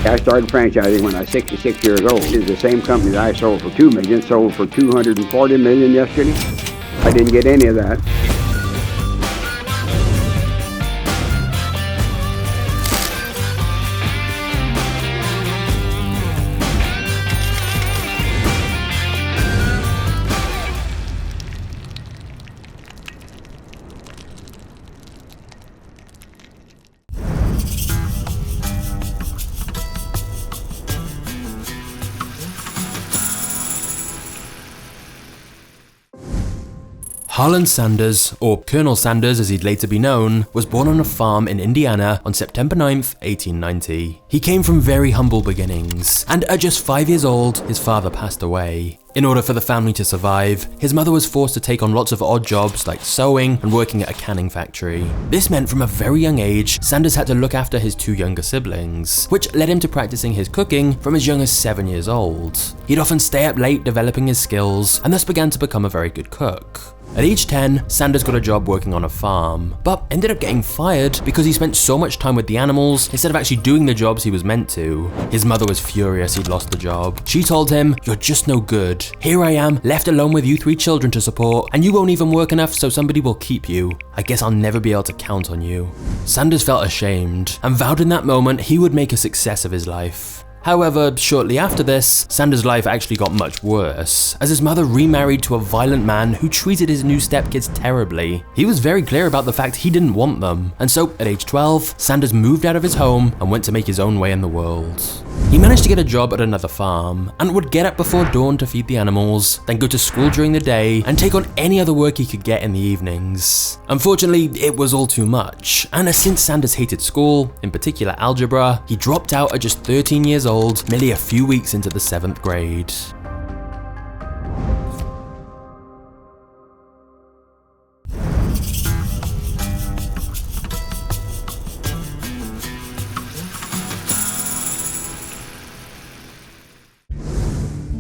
I started franchising when I was 66 years old. It's the same company that I sold for $2 million, sold for $240 million yesterday. I didn't get any of that. Harland Sanders, or Colonel Sanders as he'd later be known, was born on a farm in Indiana on September 9th, 1890. He came from very humble beginnings, and at just 5 years old, his father passed away. In order for the family to survive, his mother was forced to take on lots of odd jobs like sewing and working at a canning factory. This meant from a very young age, Sanders had to look after his two younger siblings, which led him to practicing his cooking from as young as 7 years old. He'd often stay up late developing his skills, and thus began to become a very good cook. At age 10, Sanders got a job working on a farm, but ended up getting fired because he spent so much time with the animals instead of actually doing the jobs he was meant to. His mother was furious he'd lost the job. She told him, "You're just no good. Here I am, left alone with you 3 children to support, and you won't even work enough so somebody will keep you. I guess I'll never be able to count on you." Sanders felt ashamed and vowed in that moment he would make a success of his life. However, shortly after this, Sanders' life actually got much worse, as his mother remarried to a violent man who treated his new stepkids terribly. He was very clear about the fact he didn't want them, and so at age 12, Sanders moved out of his home and went to make his own way in the world. He managed to get a job at another farm, and would get up before dawn to feed the animals, then go to school during the day, and take on any other work he could get in the evenings. Unfortunately, it was all too much, and since Sanders hated school, in particular algebra, he dropped out at just 13 years old, merely a few weeks into the 7th grade.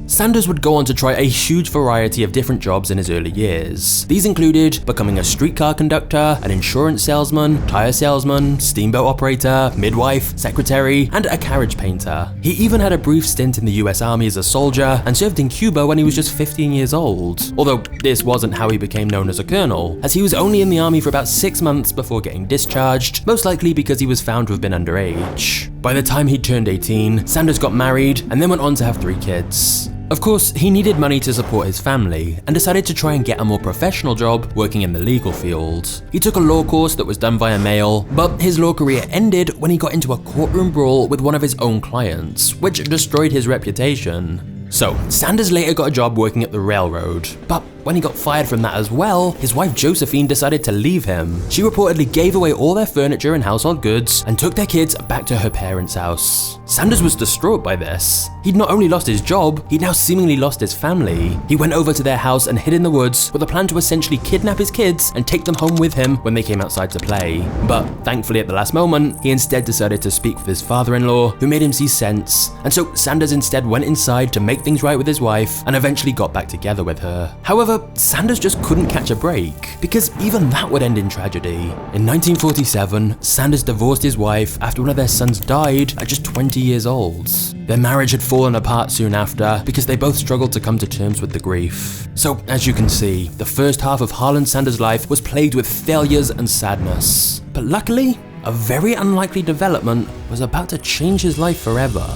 Sanders would go on to try a huge variety of different jobs in his early years. These included becoming a streetcar conductor, an insurance salesman, tire salesman, steamboat operator, midwife, secretary, and a carriage painter. He even had a brief stint in the US Army as a soldier and served in Cuba when he was just 15 years old. Although this wasn't how he became known as a colonel, as he was only in the army for about 6 months before getting discharged, most likely because he was found to have been underage. By the time he turned 18, Sanders got married and then went on to have 3 kids. Of course, he needed money to support his family and decided to try and get a more professional job working in the legal field. He took a law course that was done via mail, but his law career ended when he got into a courtroom brawl with one of his own clients, which destroyed his reputation. So, Sanders later got a job working at the railroad, but when he got fired from that as well, his wife Josephine decided to leave him. She reportedly gave away all their furniture and household goods and took their kids back to her parents' house. Sanders was distraught by this. He'd not only lost his job, he'd now seemingly lost his family. He went over to their house and hid in the woods with a plan to essentially kidnap his kids and take them home with him when they came outside to play. But thankfully at the last moment, he instead decided to speak with his father-in-law, who made him see sense. And so Sanders instead went inside to make things right with his wife and eventually got back together with her. However, Sanders just couldn't catch a break, because even that would end in tragedy. In 1947, Sanders divorced his wife after one of their sons died at just 20 years old. Their marriage had fallen apart soon after because they both struggled to come to terms with the grief. So, as you can see, the first half of Harland Sanders' life was plagued with failures and sadness. But luckily, a very unlikely development was about to change his life forever.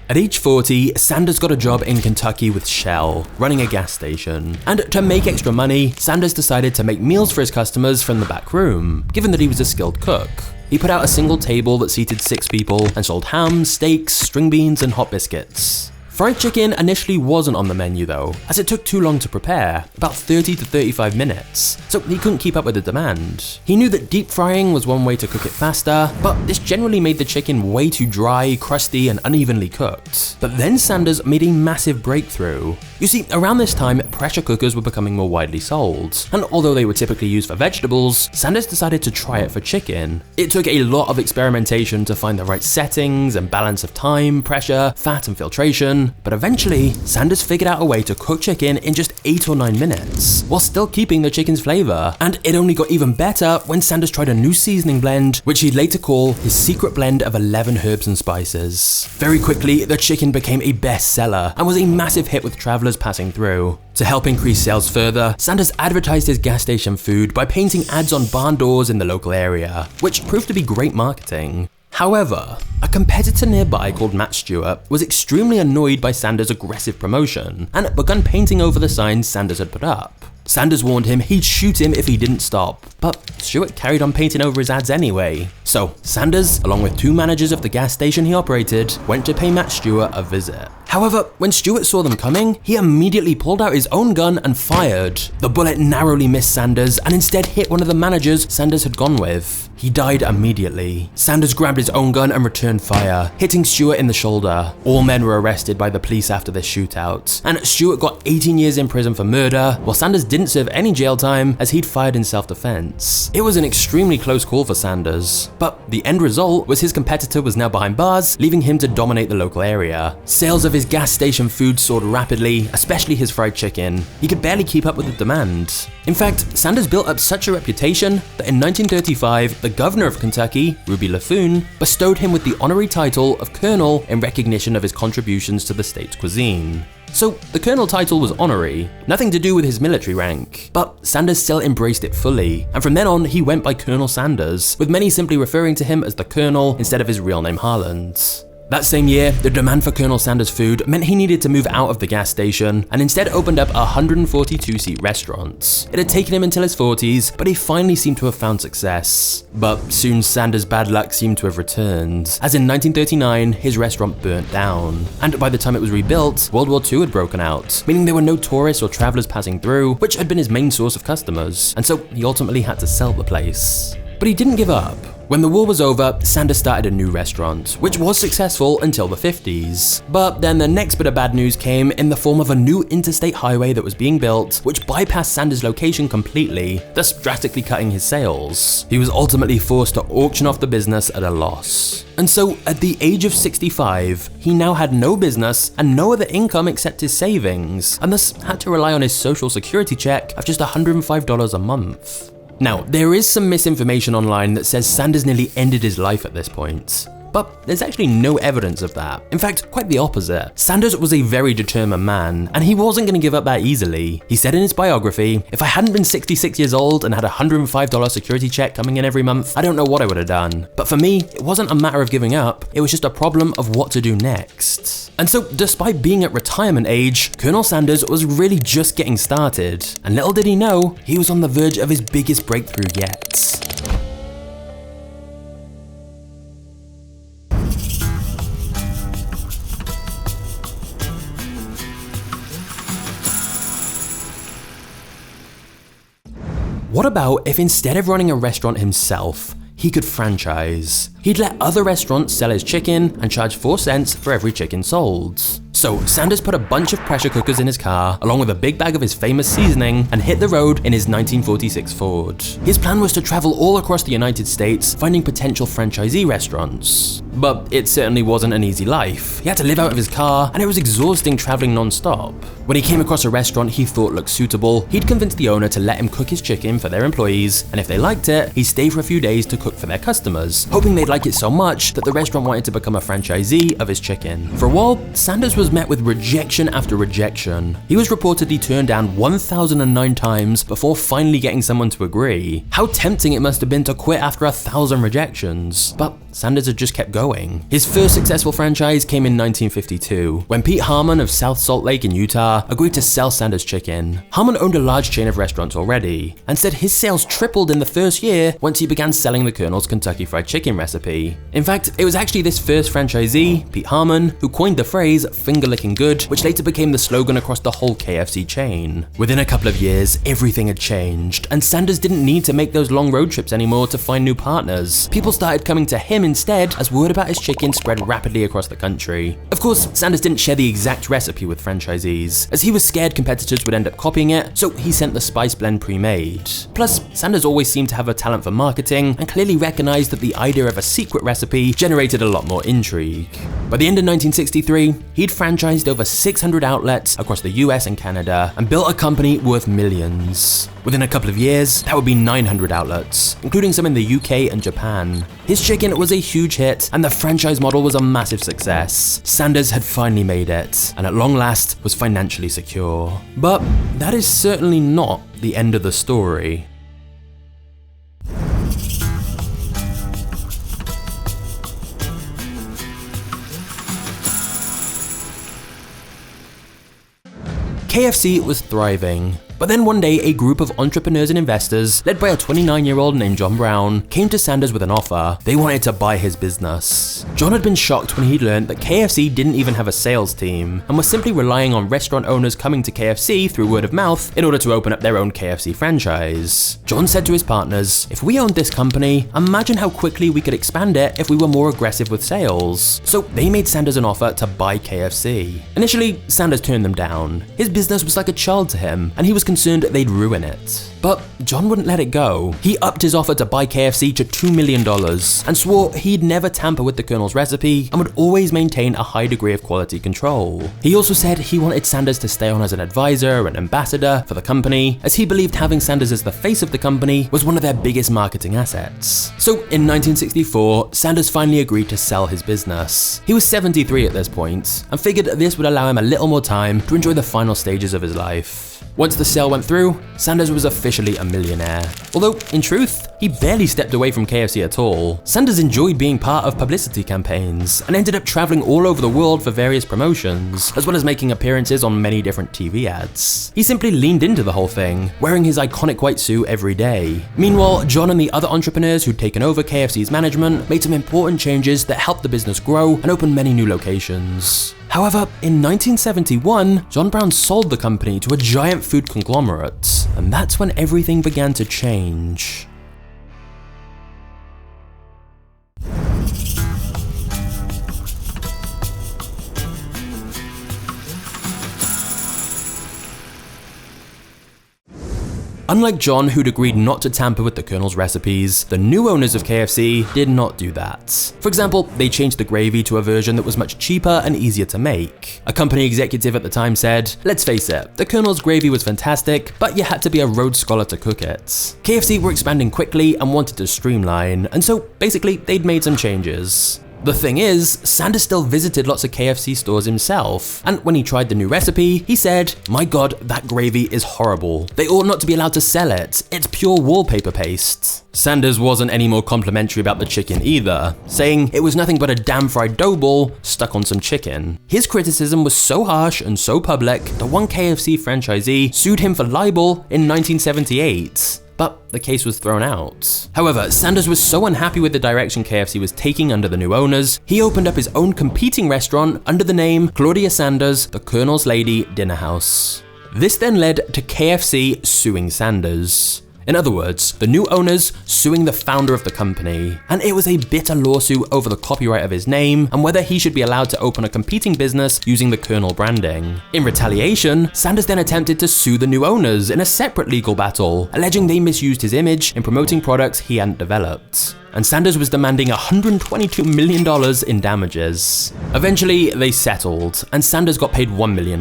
At age 40, Sanders got a job in Kentucky with Shell, running a gas station. And to make extra money, Sanders decided to make meals for his customers from the back room, given that he was a skilled cook. He put out a single table that seated 6 people and sold ham, steaks, string beans, and hot biscuits. Fried chicken initially wasn't on the menu though, as it took too long to prepare, about 30 to 35 minutes, so he couldn't keep up with the demand. He knew that deep frying was one way to cook it faster, but this generally made the chicken way too dry, crusty, and unevenly cooked. But then Sanders made a massive breakthrough. You see, around this time, pressure cookers were becoming more widely sold, and although they were typically used for vegetables, Sanders decided to try it for chicken. It took a lot of experimentation to find the right settings and balance of time, pressure, fat, and filtration, chicken, but eventually, Sanders figured out a way to cook chicken in just 8 or 9 minutes, while still keeping the chicken's flavor. And it only got even better when Sanders tried a new seasoning blend, which he'd later call his secret blend of 11 herbs and spices. Very quickly, the chicken became a bestseller and was a massive hit with travelers passing through. To help increase sales further, Sanders advertised his gas station food by painting ads on barn doors in the local area, which proved to be great marketing. However, a competitor nearby called Matt Stewart was extremely annoyed by Sanders' aggressive promotion and began painting over the signs Sanders had put up. Sanders warned him he'd shoot him if he didn't stop, but Stewart carried on painting over his ads anyway. So Sanders, along with 2 managers of the gas station he operated, went to pay Matt Stewart a visit. However, when Stewart saw them coming, he immediately pulled out his own gun and fired. The bullet narrowly missed Sanders and instead hit one of the managers Sanders had gone with. He died immediately. Sanders grabbed his own gun and returned fire, hitting Stewart in the shoulder. All men were arrested by the police after this shootout, and Stewart got 18 years in prison for murder, while Sanders didn't serve any jail time as he'd fired in self-defense. It was an extremely close call for Sanders, but the end result was his competitor was now behind bars, leaving him to dominate the local area. Sales of his gas station food soared rapidly, especially his fried chicken. He could barely keep up with the demand. In fact, Sanders built up such a reputation that in 1935, the governor of Kentucky, Ruby Laffoon, bestowed him with the honorary title of colonel in recognition of his contributions to the state's cuisine. So the colonel title was honorary, nothing to do with his military rank, but Sanders still embraced it fully, and from then on he went by Colonel Sanders, with many simply referring to him as the Colonel instead of his real name Harland. That same year, the demand for Colonel Sanders' food meant he needed to move out of the gas station and instead opened up a 142-seat restaurant. It had taken him until his 40s, but he finally seemed to have found success. But soon Sanders' bad luck seemed to have returned, as in 1939, his restaurant burnt down. And by the time it was rebuilt, World War II had broken out, meaning there were no tourists or travelers passing through, which had been his main source of customers, and so he ultimately had to sell the place. But he didn't give up. When the war was over, Sanders started a new restaurant, which was successful until the 50s. But then the next bit of bad news came in the form of a new interstate highway that was being built, which bypassed Sanders' location completely, thus drastically cutting his sales. He was ultimately forced to auction off the business at a loss. And so, at the age of 65, he now had no business and no other income except his savings, and thus had to rely on his social security check of just $105 a month. Now, there is some misinformation online that says Sanders nearly ended his life at this point, but there's actually no evidence of that. In fact, quite the opposite. Sanders was a very determined man, and he wasn't going to give up that easily. He said in his biography, "If I hadn't been 66 years old and had a $105 security check coming in every month, I don't know what I would have done. But for me, it wasn't a matter of giving up, it was just a problem of what to do next." And so, despite being at retirement age, Colonel Sanders was really just getting started, and little did he know, he was on the verge of his biggest breakthrough yet. What about if instead of running a restaurant himself, he could franchise? He'd let other restaurants sell his chicken and charge 4 cents for every chicken sold. So Sanders put a bunch of pressure cookers in his car, along with a big bag of his famous seasoning, and hit the road in his 1946 Ford. His plan was to travel all across the United States, finding potential franchisee restaurants. But it certainly wasn't an easy life. He had to live out of his car, and it was exhausting traveling non-stop. When he came across a restaurant he thought looked suitable, he'd convince the owner to let him cook his chicken for their employees, and if they liked it, he'd stay for a few days to cook for their customers, hoping they'd like it so much that the restaurant wanted to become a franchisee of his chicken. For a while, Sanders was met with rejection after rejection. He was reportedly turned down 1,009 times before finally getting someone to agree. How tempting it must have been to quit after 1,000 rejections. But Sanders had just kept going. His first successful franchise came in 1952, when Pete Harmon of South Salt Lake in Utah agreed to sell Sanders chicken. Harmon owned a large chain of restaurants already, and said his sales tripled in the first year once he began selling the Colonel's Kentucky Fried Chicken recipe. In fact, it was actually this first franchisee, Pete Harmon, who coined the phrase "finger-licking good," which later became the slogan across the whole KFC chain. Within a couple of years, everything had changed, and Sanders didn't need to make those long road trips anymore to find new partners. People started coming to him him instead as word about his chicken spread rapidly across the country. Of course, Sanders didn't share the exact recipe with franchisees, as he was scared competitors would end up copying it, so he sent the spice blend pre-made. Plus, Sanders always seemed to have a talent for marketing and clearly recognized that the idea of a secret recipe generated a lot more intrigue. By the end of 1963, he'd franchised over 600 outlets across the US and Canada and built a company worth millions. Within a couple of years, that would be 900 outlets, including some in the UK and Japan. His chicken was a huge hit, and the franchise model was a massive success. Sanders had finally made it, and at long last was financially secure. But that is certainly not the end of the story. KFC was thriving. But then one day, a group of entrepreneurs and investors, led by a 29-year-old named John Brown, came to Sanders with an offer. They wanted to buy his business. John had been shocked when he'd learned that KFC didn't even have a sales team, and was simply relying on restaurant owners coming to KFC through word of mouth in order to open up their own KFC franchise. John said to his partners, "If we owned this company, imagine how quickly we could expand it if we were more aggressive with sales." So they made Sanders an offer to buy KFC. Initially, Sanders turned them down. His business was like a child to him, and he was concerned they'd ruin it. But John wouldn't let it go. He upped his offer to buy KFC to $2 million and swore he'd never tamper with the Colonel's recipe and would always maintain a high degree of quality control. He also said he wanted Sanders to stay on as an advisor and ambassador for the company, as he believed having Sanders as the face of the company was one of their biggest marketing assets. So in 1964, Sanders finally agreed to sell his business. He was 73 at this point and figured this would allow him a little more time to enjoy the final stages of his life. Once the sale went through, Sanders was officially a millionaire. Although, in truth, he barely stepped away from KFC at all. Sanders enjoyed being part of publicity campaigns and ended up traveling all over the world for various promotions, as well as making appearances on many different TV ads. He simply leaned into the whole thing, wearing his iconic white suit every day. Meanwhile, John and the other entrepreneurs who'd taken over KFC's management made some important changes that helped the business grow and open many new locations. However, in 1971, John Brown sold the company to a giant food conglomerate, and that's when everything began to change. Unlike John, who'd agreed not to tamper with the Colonel's recipes, the new owners of KFC did not do that. For example, they changed the gravy to a version that was much cheaper and easier to make. A company executive at the time said, "Let's face it, the Colonel's gravy was fantastic, but you had to be a Rhodes Scholar to cook it." KFC were expanding quickly and wanted to streamline, and so basically they'd made some changes. The thing is, Sanders still visited lots of KFC stores himself, and when he tried the new recipe, he said, "My God, that gravy is horrible. They ought not to be allowed to sell it. It's pure wallpaper paste." Sanders wasn't any more complimentary about the chicken either, saying it was nothing but a damn fried dough ball stuck on some chicken. His criticism was so harsh and so public that one KFC franchisee sued him for libel in 1978. But the case was thrown out. However, Sanders was so unhappy with the direction KFC was taking under the new owners, he opened up his own competing restaurant under the name Claudia Sanders, the Colonel's Lady Dinner House. This then led to KFC suing Sanders. In other words, the new owners suing the founder of the company, and it was a bitter lawsuit over the copyright of his name and whether he should be allowed to open a competing business using the Colonel branding. In retaliation, Sanders then attempted to sue the new owners in a separate legal battle, alleging they misused his image in promoting products he hadn't developed. And Sanders was demanding $122 million in damages. Eventually, they settled, and Sanders got paid $1 million,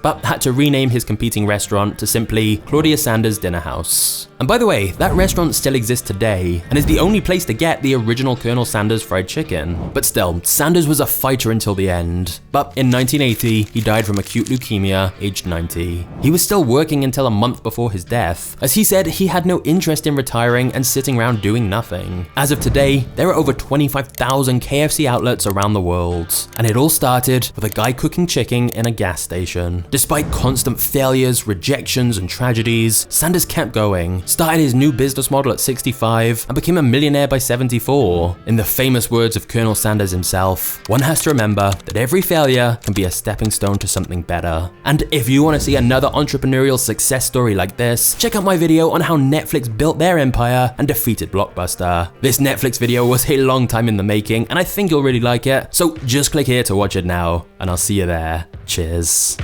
but had to rename his competing restaurant to simply Claudia Sanders Dinner House. And by the way, that restaurant still exists today, and is the only place to get the original Colonel Sanders fried chicken. But still, Sanders was a fighter until the end. But in 1980, he died from acute leukemia, aged 90. He was still working until a month before his death, as he said he had no interest in retiring and sitting around doing nothing. As of today, there are over 25,000 KFC outlets around the world, and it all started with a guy cooking chicken in a gas station. Despite constant failures, rejections, and tragedies, Sanders kept going, started his new business model at 65, and became a millionaire by 74. In the famous words of Colonel Sanders himself, one has to remember that every failure can be a stepping stone to something better. And if you want to see another entrepreneurial success story like this, check out my video on how Netflix built their empire and defeated Blockbuster. This Netflix video was a long time in the making, and I think you'll really like it, so just click here to watch it now, and I'll see you there. Cheers.